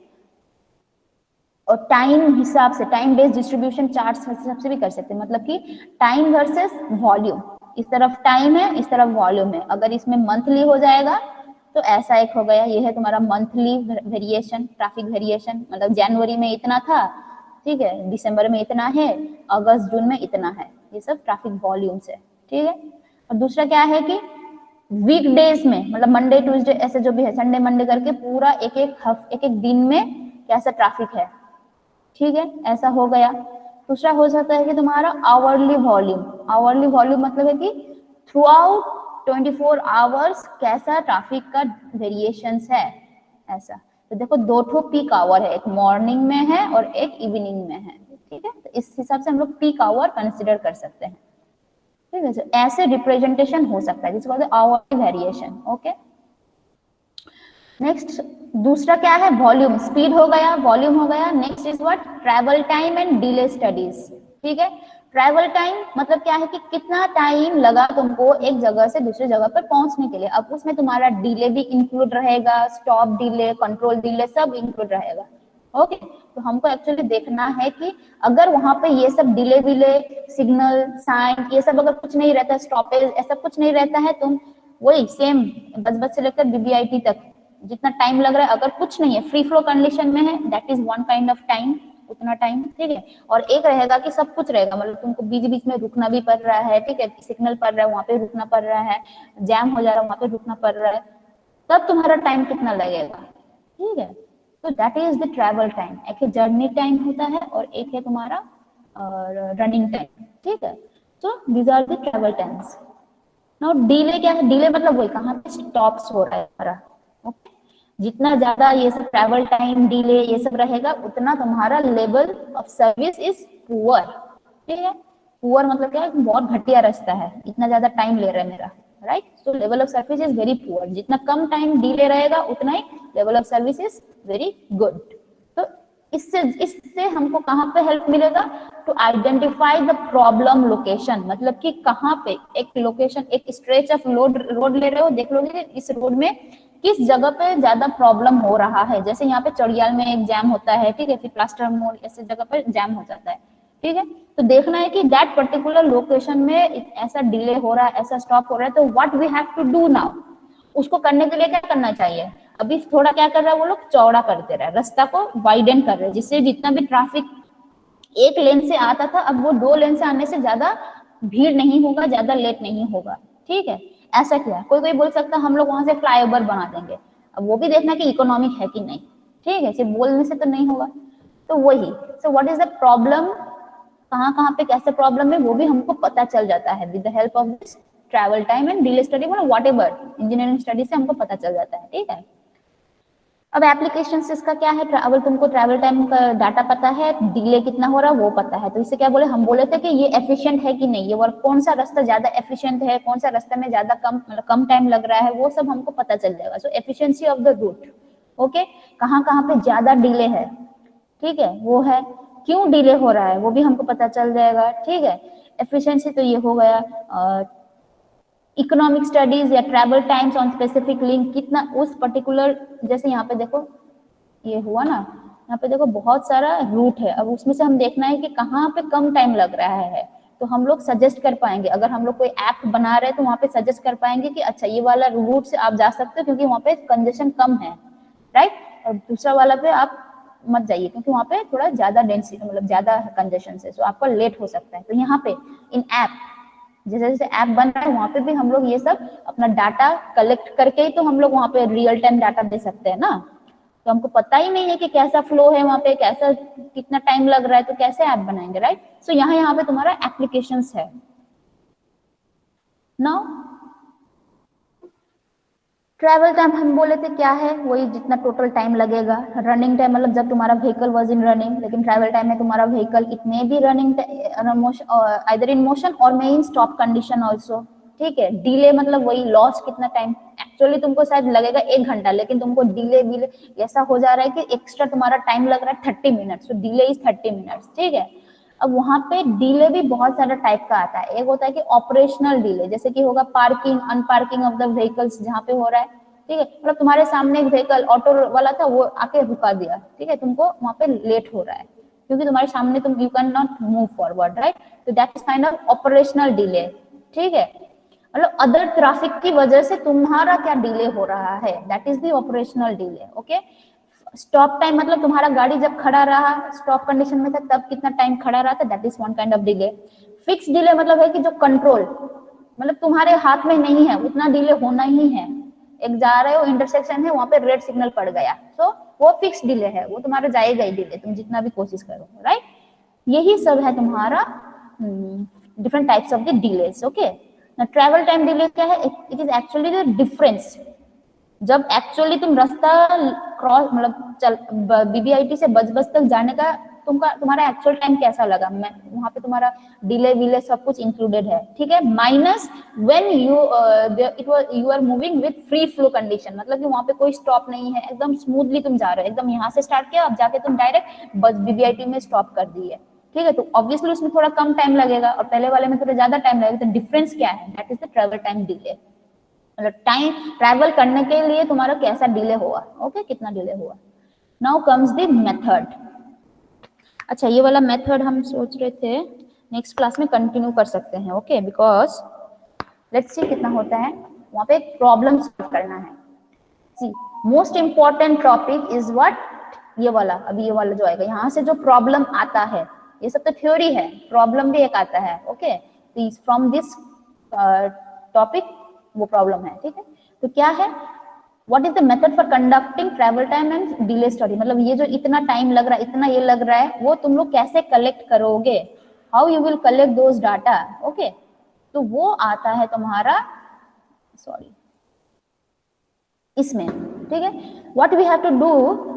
और टाइम हिसाब से, टाइम बेस्ड डिस्ट्रीब्यूशन चार्ट हिसाब से भी कर सकते हैं, मतलब कि टाइम वर्सेस वॉल्यूम, इस तरफ टाइम है, इस तरफ वॉल्यूम है, अगर इसमें मंथली हो जाएगा तो ऐसा एक हो गया, ये है तुम्हारा मंथली वेरिएशन, ट्रैफिक वेरिएशन, मतलब जनवरी में इतना था, ठीक है, दिसंबर में इतना है, अगस्त जून में इतना है, ये सब ट्रैफिक वॉल्यूम है, ठीक है। और दूसरा क्या है कि वीकडेज में, मतलब मंडे ट्यूसडे ऐसे जो भी है, संडे मंडे करके पूरा एक एक दिन में कैसा ट्रैफिक है, ठीक है, ऐसा हो गया। दूसरा हो सकता है कि तुम्हारा आवरली वॉल्यूम, आवरली वॉल्यूम मतलब है कि थ्रू आउट 24 आवर्स कैसा ट्रैफिक का वेरिएशंस है, ऐसा। तो देखो दो ठो पीक आवर है, एक मॉर्निंग में है और एक इवनिंग में है, ठीक है, तो इस हिसाब से हम लोग पीक आवर कंसिडर कर सकते हैं, ठीक है। तो ऐसे रिप्रेजेंटेशन हो सकता है जिसको कहते हैं आवरली वेरिएशन, ओके। नेक्स्ट दूसरा क्या है, वॉल्यूम, स्पीड हो गया, वॉल्यूम हो गया। Next is what, travel time and delay studies, ठीक है। ट्रैवल टाइम मतलब क्या है कि कितना टाइम लगा तुमको एक जगह से दूसरी जगह पर पहुंचने के लिए, अब उसमें तुम्हारा डिले भी इंक्लूड रहेगा, स्टॉप डिले, कंट्रोल डिले सब इंक्लूड रहेगा, ओके। तो हमको एक्चुअली देखना है कि अगर वहां पे ये सब डिले विले, सिग्नल, साइन, ये सब अगर कुछ नहीं रहता, स्टॉपेज ऐसा कुछ नहीं रहता है, तुम वही सेम बस से लेकर बीबीआईटी तक जितना टाइम लग रहा है, अगर कुछ नहीं है, फ्री फ्लो कंडीशन में है, that is one kind of time, उतना टाइम, ठीक है। और एक रहेगा कि सब कुछ रहेगा, मतलब तुमको बीच बीच में रुकना भी पड़ रहा है, ठीक है, सिग्नल पड़ रहा है वहां पे रुकना पड़ रहा है, जैम हो जा रहा है वहां पे रुकना पड़ रहा है, तब तुम्हारा टाइम कितना लगेगा, ठीक है। तो that is the travel time. एक है जर्नी टाइम होता है और एक है तुम्हारा रनिंग टाइम, ठीक है। So these are the travel times. Now delay क्या है, डिले मतलब वही कहाँ पे स्टॉप्स हो रहा है हमारा, ओके। जितना ज्यादा ये सब ट्रैवल टाइम, डिले ये सब रहेगा उतना तुम्हारा level of service is poor, ठीक है। पुअर मतलब क्या है, बहुत घटिया रास्ता है, इतना ज्यादा टाइम ले रहा है मेरा, right. So level of service is very poor, जितना कम टाइम डिले रहेगा उतना ही level of service is very good. तो इससे हमको कहाँ पे हेल्प मिलेगा, to identify the problem location, मतलब कि कहाँ पे एक लोकेशन, एक स्ट्रेच ऑफ रोड ले रहे हो, देख लोगे इस रोड में किस जगह पे ज्यादा प्रॉब्लम हो रहा है, जैसे यहाँ पे चौड़ियाल में एक जैम होता है, ठीक है, फिर प्लास्टर मोड़ ऐसे जगह पे जैम हो जाता है, ठीक है। तो देखना है कि दैट पर्टिकुलर लोकेशन में ऐसा डिले हो रहा है, ऐसा स्टॉप हो रहा है, तो what we have to do now, उसको करने के लिए क्या करना चाहिए। अभी थोड़ा क्या कर रहा है वो लोग, चौड़ा करते रहे, रास्ता को वाइडन कर रहे हैं, जिससे जितना भी ट्रैफिक एक लेन से आता था अब वो 2 लेन से आने से ज्यादा भीड़ नहीं होगा, ज्यादा लेट नहीं होगा, ठीक है। ऐसा क्या, कोई बोल सकता है हम लोग वहां से फ्लाईओवर बना देंगे, अब वो भी देखना कि इकोनॉमिक है कि नहीं, ठीक है, सिर्फ बोलने से तो नहीं होगा। तो वही, so what is the problem, कहाँ कहाँ पे कैसे प्रॉब्लम है वो भी हमको पता चल जाता है with the help of this travel time and delay study, मतलब वॉट एवर इंजीनियरिंग स्टडी से हमको पता चल जाता है, ठीक है। अब एप्लीकेशन इसका क्या है, ट्रैवल, तुमको ट्रैवल टाइम का डाटा पता है, डिले कितना हो रहा है वो पता है, तो इससे क्या बोले, हम बोले थे कि ये एफिशिएंट है कि नहीं, ये वर्क कौन सा रास्ता ज्यादा एफिशिएंट है, कौन सा रास्ते में ज्यादा कम टाइम लग रहा है, वो सब हमको पता चल जाएगा। So efficiency of the route, okay, कहाँ कहाँ पे ज्यादा डिले है, ठीक है, वो है, क्यों डिले हो रहा है वो भी हमको पता चल जाएगा, ठीक है। एफिशिएंसी तो ये हो गया। इकोनॉमिक स्टडीज या travel times on specific link, कितना उस पर्टिकुलर, जैसे यहाँ पे देखो ये हुआ ना, यहाँ पे देखो बहुत सारा रूट है, अब उसमें से हम देखना है कि कहाँ पे कम टाइम लग रहा है, तो हम लोग सजेस्ट कर पाएंगे, अगर हम लोग कोई ऐप बना रहे हैं तो वहाँ पे सजेस्ट कर पाएंगे कि अच्छा ये वाला रूट से आप जा सकते हो क्योंकि वहाँ पे कंजेशन कम है, राइट, और दूसरा वाला पे आप मत जाइए क्योंकि वहाँ पे थोड़ा ज्यादा डेंसिटी, मतलब ज्यादा कंजेशन है, तो आपका लेट हो सकता है। तो यहाँ पे इन ऐप, जैसे जैसे ऐप बन रहा है वहाँ पे भी हम लोग ये सब अपना डाटा कलेक्ट करके ही तो हम लोग वहाँ पे रियल टाइम डाटा दे सकते हैं ना, तो हमको पता ही नहीं है कि कैसा फ्लो है वहाँ पे, कैसा कितना टाइम लग रहा है, तो कैसे ऐप बनाएंगे, राइट। सो यहाँ पे तुम्हारा एप्लीकेशंस है। नाउ ट्रैवल टाइम हम बोले थे क्या है, वही जितना टोटल टाइम लगेगा। रनिंग टाइम मतलब जब तुम्हारा व्हीकल वाज इन रनिंग, लेकिन ट्रैवल टाइम में तुम्हारा व्हीकल इतने भी रनिंग आइदर इन मोशन और में इन स्टॉप कंडीशन ऑल्सो, ठीक है। डिले मतलब वही लॉस कितना टाइम, एक्चुअली तुमको शायद लगेगा 1 घंटा, लेकिन तुमको डिले ऐसा हो जा रहा है कि एक्स्ट्रा तुम्हारा टाइम लग रहा है 30 मिनट्स, तो डिले इज 30 मिनट्स, ठीक है। अब वहां पे डिले भी बहुत सारा टाइप का आता है। एक होता है कि ऑपरेशनल डिले, जैसे कि होगा पार्किंग अनपार्किंग ऑफ द व्हीकल्स, जहाँ पे हो रहा है, ठीक है, मतलब तुम्हारे सामने एक व्हीकल ऑटो वाला था, वो आके रुका दिया, ठीक है, तुमको वहां पे लेट हो रहा है क्योंकि तुम्हारे सामने तुम you can not move forward, right, तो that is kind of operational delay, ठीक है, मतलब अदर ट्रैफिक की वजह से तुम्हारा क्या डिले हो रहा है, that is the operational delay, okay. Stop time मतलब तुम्हारा गाड़ी जब खड़ा रहा, स्टॉप कंडीशन में था तब कितना टाइम खड़ा रहा था, that is one kind of delay. Fix delay मतलब है कि जो कंट्रोल, मतलब तुम्हारे हाथ में नहीं है, उतना डिले होना ही है, एक जा रहे हो इंटरसेक्शन है वहां पे रेड सिग्नल पड़ गया, तो वो फिक्स डिले है, वो तुम्हारा जाएगा ही डिले, तुम जितना भी कोशिश करो, राइट। यही सब है तुम्हारा different types of the delays, okay. ना ट्रैवल टाइम डिले क्या है, it is actually the difference, जब एक्चुअली तुम रास्ता क्रॉस, मतलब चल बीबीआईटी से बज तक जाने का तुम्हारा एक्चुअल टाइम कैसा लगा, मैं वहां पे तुम्हारा डिले विले सब कुछ इंक्लूडेड है, ठीक है, minus when you are moving with free flow condition, मतलब कि वहां पे कोई स्टॉप नहीं है, एकदम स्मूथली तुम जा रहे हो, एकदम यहाँ से स्टार्ट किया अब जाके तुम डायरेक्ट बस बीबीआईटी में स्टॉप कर दिए, ठीक है, तो ऑब्वियसली उसमें थोड़ा कम टाइम लगेगा और पहले वाले में थोड़ा ज्यादा टाइम लगेगा, तो डिफरेंस क्या है, that is the travel time delay, मतलब टाइम ट्रैवल करने के लिए तुम्हारा कैसा डिले हुआ, ओके, कितना डिले हुआ। Now comes the method. अच्छा, ये वाला मेथड हम सोच रहे थे नेक्स्ट क्लास में कंटिन्यू कर सकते हैं, ओके, बिकॉज लेट्स सी कितना होता है, वहां पे प्रॉब्लम सॉल्व करना है। See most important topic is what, ये वाला, अभी ये वाला जो आएगा, यहाँ से जो प्रॉब्लम आता है, ये सब तो थ्योरी है, प्रॉब्लम भी एक आता है, ओके, फ्रॉम दिस टॉपिक वो प्रॉब्लम है, ठीक है। तो क्या है, what is the method for conducting travel time and delay study, मतलब ये जो इतना टाइम लग रहा है, इतना ये लग रहा है, वो तुम लोग कैसे कलेक्ट करोगे, how you will collect those data, okay. तो वो आता है तुम्हारा, सॉरी, इसमें, ठीक है, what we have to do,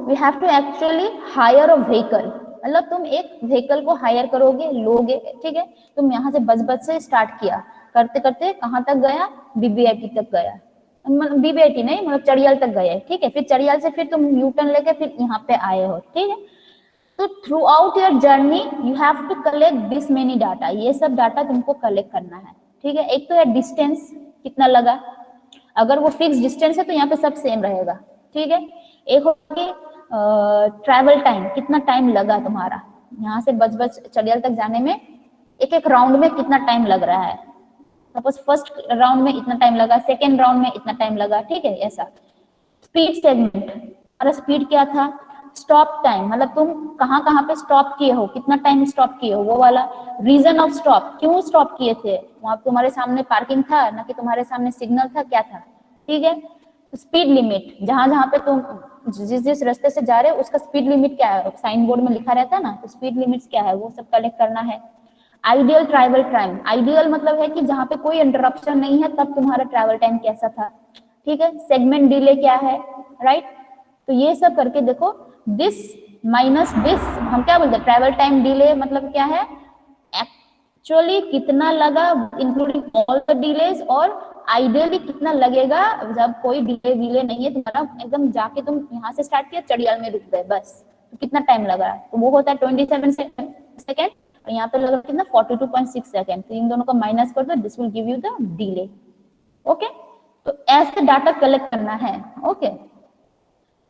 we have to actually hire a vehicle, मतलब तुम एक व्हीकल को हायर करोगे, लोगे, ठीक है, तुम यहाँ से बस से स्टार्ट किया, करते करते कहाँ तक गया, बीबीआईटी तक गया, बीबीआईटी नहीं मतलब चड़ियाल तक गए, ठीक है, फिर चड़ियाल से फिर तुम यू टर्न लेके फिर यहाँ पे आए हो, ठीक है। तो throughout your journey you have to collect this many data, ये सब डाटा तुमको कलेक्ट करना है, ठीक है। एक तो है डिस्टेंस कितना लगा, अगर वो फिक्स डिस्टेंस है तो यहाँ पे सब सेम रहेगा, ठीक है। एक होगी ट्रैवल टाइम, कितना टाइम लगा तुम्हारा यहाँ से बस चड़ियाल तक जाने में, एक एक राउंड में कितना टाइम लग रहा है, सपोज फर्स्ट राउंड में इतना टाइम लगा, सेकेंड राउंड में इतना टाइम लगा, ठीक है, ऐसा। स्पीड सेगमेंट, अरे स्पीड क्या था, स्टॉप टाइम मतलब तुम कहाँ कहाँ पे स्टॉप किए हो, कितना टाइम स्टॉप किए हो, वो वाला। रीजन ऑफ स्टॉप, क्यों स्टॉप किए थे, वहां तुम्हारे सामने पार्किंग था ना कि तुम्हारे सामने सिग्नल था, क्या था, ठीक है। स्पीड लिमिट, जहां जहां पे तुम जिस रास्ते से जा रहे हो उसका स्पीड लिमिट क्या है, साइन बोर्ड में लिखा रहता है ना, तो स्पीड लिमिट्स क्या है वो सब कलेक्ट करना है। आइडियल ट्रैवल टाइम, आइडियल मतलब है कि जहां पे कोई इंटरप्शन नहीं है तब तुम्हारा ट्रैवल टाइम कैसा था, ठीक है। सेगमेंट डिले क्या है, राइट। तो ये सब करके देखो, दिस माइनस दिस, हम क्या बोलते हैं ट्रैवल टाइम डिले मतलब क्या है, एक्चुअली कितना लगा इंक्लूडिंग ऑल द डिलेज, और आइडियली कितना लगेगा जब कोई डिले विले नहीं है तुम्हारा, एकदम जाके तुम यहाँ से स्टार्ट किया चड़ियाल में रुक गए बस, तो कितना टाइम लगा, तो वो होता है 27 सेकेंड, और यहाँ पे लगा कितना 42.6 सेकेंड, तो इन दोनों का माइनस कर दो, this will give you the delay, okay. तो ऐसे डाटा कलेक्ट करना है, ओके।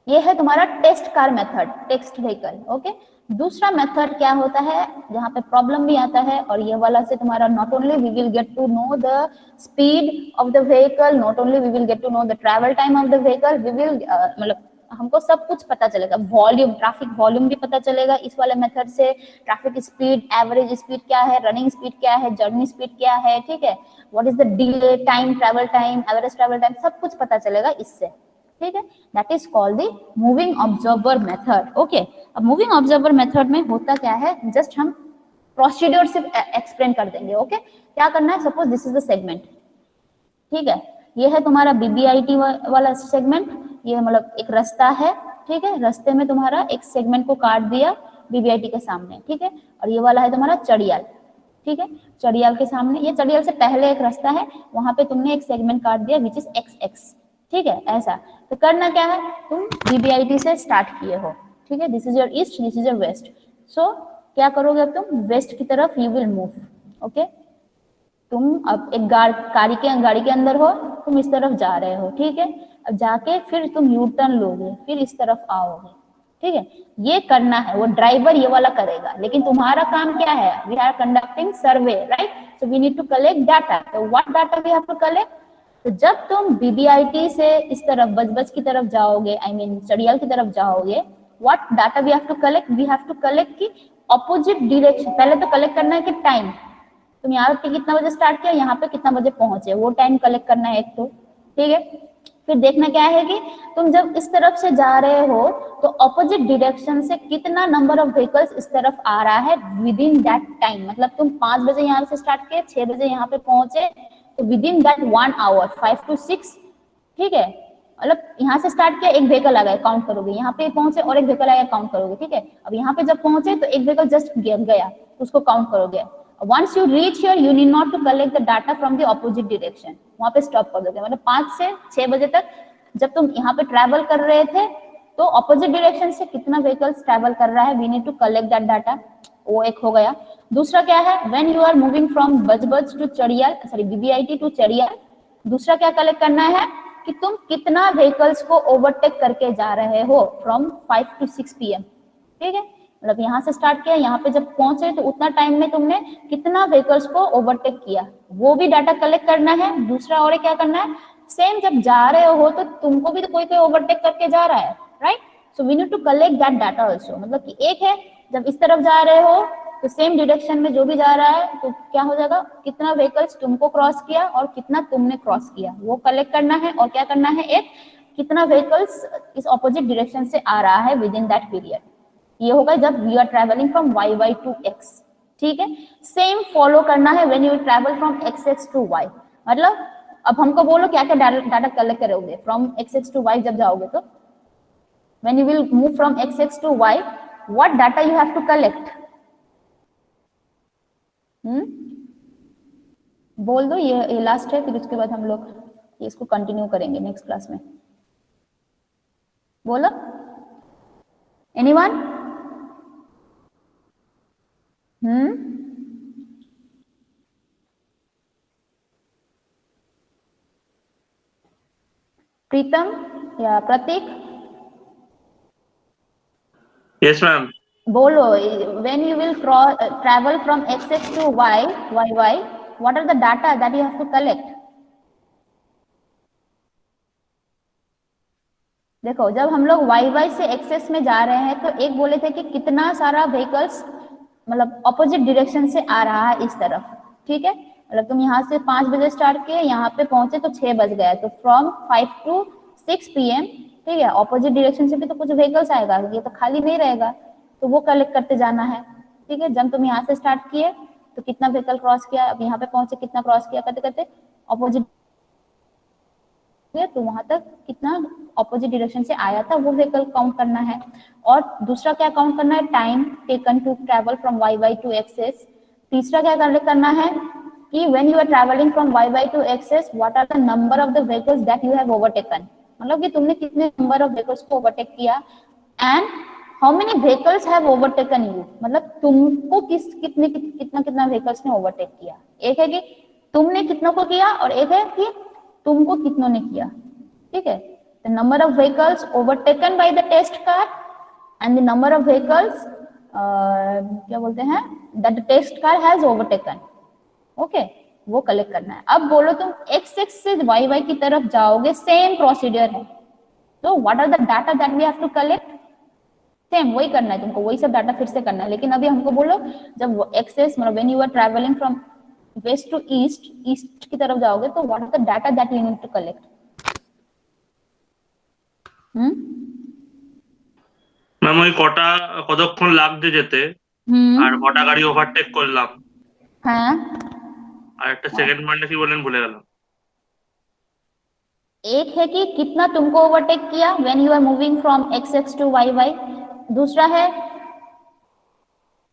ये है तुम्हारा test car method, test vehicle, okay. दूसरा मेथड क्या होता है जहाँ पे प्रॉब्लम भी आता है, और ये वाला से तुम्हारा not only we will get to know the speed of the vehicle, not only we will get to know the travel time of the vehicle, we will मतलब हमको सब कुछ पता चलेगा, वॉल्यूम, ट्रैफिक वॉल्यूम भी पता चलेगा इस वाले मेथड से, ट्रैफिक स्पीड, एवरेज स्पीड क्या है, रनिंग स्पीड क्या है, जर्नी स्पीड क्या है, ठीक है, what is the delay time, travel time, average travel time, सब कुछ पता चलेगा इससे, ठीक है। That is called the moving observer method, okay. अब मूविंग ऑब्जर्वर मेथड में होता क्या है, जस्ट हम प्रोसीड्योर सिर्फ एक्सप्लेन कर देंगे, ओके। क्या करना है, suppose this is the segment, ठीक है, ये है तुम्हारा बीबीआईटी वाला सेगमेंट, ये मतलब एक रास्ता है, ठीक है, रास्ते में तुम्हारा एक सेगमेंट को काट दिया बीबीआईटी के सामने, ठीक है, और ये वाला है तुम्हारा चड़ियाल, ठीक है, चड़ियाल के सामने, ये चड़ियाल से पहले एक रास्ता है, वहां पे तुमने एक सेगमेंट काट दिया विच इज एक्स, ठीक है, ऐसा। तो करना क्या है, तुम बीबीआईटी से स्टार्ट किए हो, ठीक है, this is your east, this is your west, so क्या करोगे अब तुम वेस्ट की तरफ यू विल मूव, ओके। तुम अब एक गाड़ी के अंदर हो, तुम इस तरफ जा रहे हो, ठीक है, अब जाके फिर तुम यू टर्न लोगे, फिर इस तरफ आओगे, ठीक है, ये करना है, वो ड्राइवर ये वाला करेगा, लेकिन तुम्हारा काम क्या है, we are conducting survey, right, so we need to collect data, तो what data we have to collect, तो जब तुम बीबीआईटी से इस तरफ बजबज की तरफ जाओगे, आई मीन चड़ियाल की तरफ जाओगे, what data we have to collect, we have to collect की ऑपोजिट डायरेक्शन, पहले तो कलेक्ट करना है कि टाइम, तुम यहाँ पे कितना बजे स्टार्ट किया, यहाँ पे कितना बजे पहुंचे, वो टाइम कलेक्ट करना है एक तो, ठीक है। फिर देखना क्या है कि तुम जब इस तरफ से जा रहे हो तो ऑपोजिट डायरेक्शन से कितना नंबर ऑफ व्हीकल्स इस तरफ आ रहा है विद इन दैट टाइम, मतलब तुम 5 बजे यहाँ से स्टार्ट किए, 6 बजे यहाँ पे पहुंचे, तो within that 1 hour 5 to 6, ठीक है, मतलब यहाँ से स्टार्ट किया, एक व्हीकल आ गया, काउंट करोगे, यहाँ पे पहुंचे और एक व्हीकल आया, काउंट करोगे, ठीक है। अब यहाँ पे जब पहुंचे तो एक व्हीकल जस्ट गया, उसको काउंट करोगे। Once you reach here, you need not to collect the data from the opposite direction. वहाँ पे स्टॉप कर दोगे, मतलब 5 से 6 बजे तक जब तुम यहाँ पे ट्रैवल कर रहे थे तो ऑपोजिट डायरेक्शन से कितना व्हीकल्स ट्रैवल कर रहा है, we need to collect that data, वो एक हो गया। दूसरा क्या है, when you are moving from Budge Budge to चड़ियाल, sorry बीबीआईटी to चड़ियाल, दूसरा क्या कलेक्ट करना है कि तुम कितना व्हीकल्स को ओवरटेक करके जा रहे हो फ्रॉम 5 to 6 PM, ठीक है, मतलब यहाँ से स्टार्ट किया, यहाँ पे जब पहुंचे तो उतना टाइम में तुमने कितना व्हीकल्स को ओवरटेक किया, वो भी डाटा कलेक्ट करना है। दूसरा और क्या करना है, सेम जब जा रहे हो तो तुमको भी तो कोई कोई ओवरटेक करके जा रहा है, right, so we need to collect that data also, मतलब कि एक है जब इस तरफ जा रहे हो तो सेम डायरेक्शन में जो भी जा रहा है तो क्या हो जाएगा, कितना व्हीकल्स तुमको क्रॉस किया और कितना तुमने क्रॉस किया, वो कलेक्ट करना है। और क्या करना है, एक कितना व्हीकल्स इस ऑपोजिट डायरेक्शन से आ रहा है विद इन दैट पीरियड, ये होगा जब we are travelling from y to x, ठीक है। सेम फॉलो करना है when you travel from xx to y, मतलब अब हमको बोलो क्या क्या डाटा कलेक्ट करोगे फ्रॉम xx टू y जब जाओगे, तो when you will move from xx to y, what data you have to collect, बोल दो, ये लास्ट है, फिर उसके बाद हम लोग इसको कंटिन्यू करेंगे नेक्स्ट क्लास में, बोलो एनीवन? प्रीतम या प्रतीक? Yes ma'am. बोलो, when you will travel from xx to y, what are the data that you have to collect? देखो, जब हम लोग y से xx में जा रहे हैं तो एक बोले थे कि कितना सारा व्हीकल्स मतलब ऑपोजिट डायरेक्शन से आ रहा है इस तरफ, ठीक है, मतलब तुम यहाँ से 5 बजे स्टार्ट किए, यहाँ पे पहुंचे तो 6 बज गए, तो फ्रॉम 5 to 6 PM, ठीक है, ऑपोजिट डायरेक्शन से भी तो कुछ व्हीकल्स आएगा, ये तो खाली नहीं रहेगा, तो वो कलेक्ट करते जाना है, ठीक है। जब तुम यहाँ से स्टार्ट किए तो कितना व्हीकल क्रॉस किया, अब यहाँ पे पहुंचे कितना क्रॉस किया करते करते, ऑपोजिट, तो वहां तक कितना ऑपोजिट डायरेक्शन से आया था वो व्हीकल काउंट करना है। और दूसरा क्या काउंट करना है, time taken to travel from Y Y to X X. तीसरा क्या करना है कि when you are travelling from Y Y to X X what are the number of the vehicles that you have overtaken, मतलब कि तुमने कितने नंबर ऑफ व्हीकल्स को ओवरटेक किया, and how many vehicles have overtaken you, मतलब तुमको कितना व्हीकल्स ने ओवरटेक किया। एक है कि तुमने कितनों को किया और एक है कि तुमको कितनों ने किया, ठीक है। The number of vehicles overtaken by the test car and the number of vehicles क्या बोलते हैं that the test car has overtaken, okay, वो कलेक्ट करना है। अब बोलो तुम एक्स एक्स से वाई वाई की तरफ जाओगे, सेम प्रोसीजर है, तो what are the data that we have to collect, same वही करना है तुमको, वही सब डाटा फिर से करना है। लेकिन अभी हमको बोलो जब एक्सेस मतलब when you are travelling from west to east, east की तरफ जाओगे तो what are the data that you need to collect. Ma'am ওই কতক্ষণ লাগছে যেতে আর কটা গাড়ি ওভারটেক করলাম, হ্যাঁ আর একটা সেকেন্ড পয়েন্টটা কি বললেন ভুলে গেলাম। एक है कि कितना तुमको ओवरटेक किया when you are moving from X X to Y Y, दूसरा है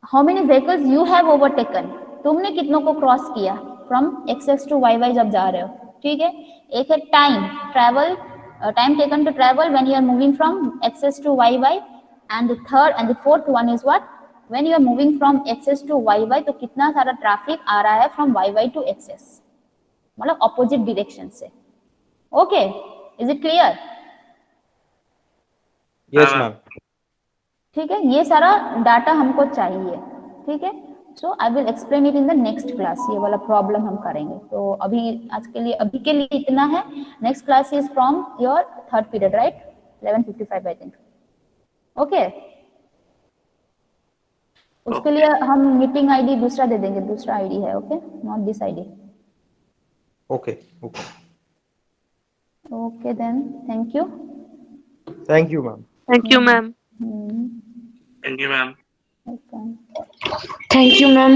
how many vehicles you have overtaken, तुमने कितनों को क्रॉस किया from X X to Y Y जब जा रहे हो, ठीक है। एक है time taken to travel when you are moving from X X to Y Y, and the third and the fourth one is what, when you are moving from X X to Y Y तो कितना सारा ट्रैफिक आ रहा है from Y Y to access, मतलब ऑपोजिट डायरेक्शन से। Okay, is it clear? Yes ma'am. ठीक है, ये सारा डाटा हमको चाहिए, ठीक है। So I will explain it in the next class, ये वाला प्रॉब्लम हम करेंगे। तो अभी आज के लिए अभी के लिए इतना है। Next class is from your third period, right, 11:55 I think, okay. उसके लिए हम मीटिंग आईडी दूसरा दे देंगे, दूसरा आईडी है, okay, not this ID. Okay okay okay then, thank you. Thank you ma'am. Thank you, ma'am. Thank you ma'am. Welcome. Thank you ma'am.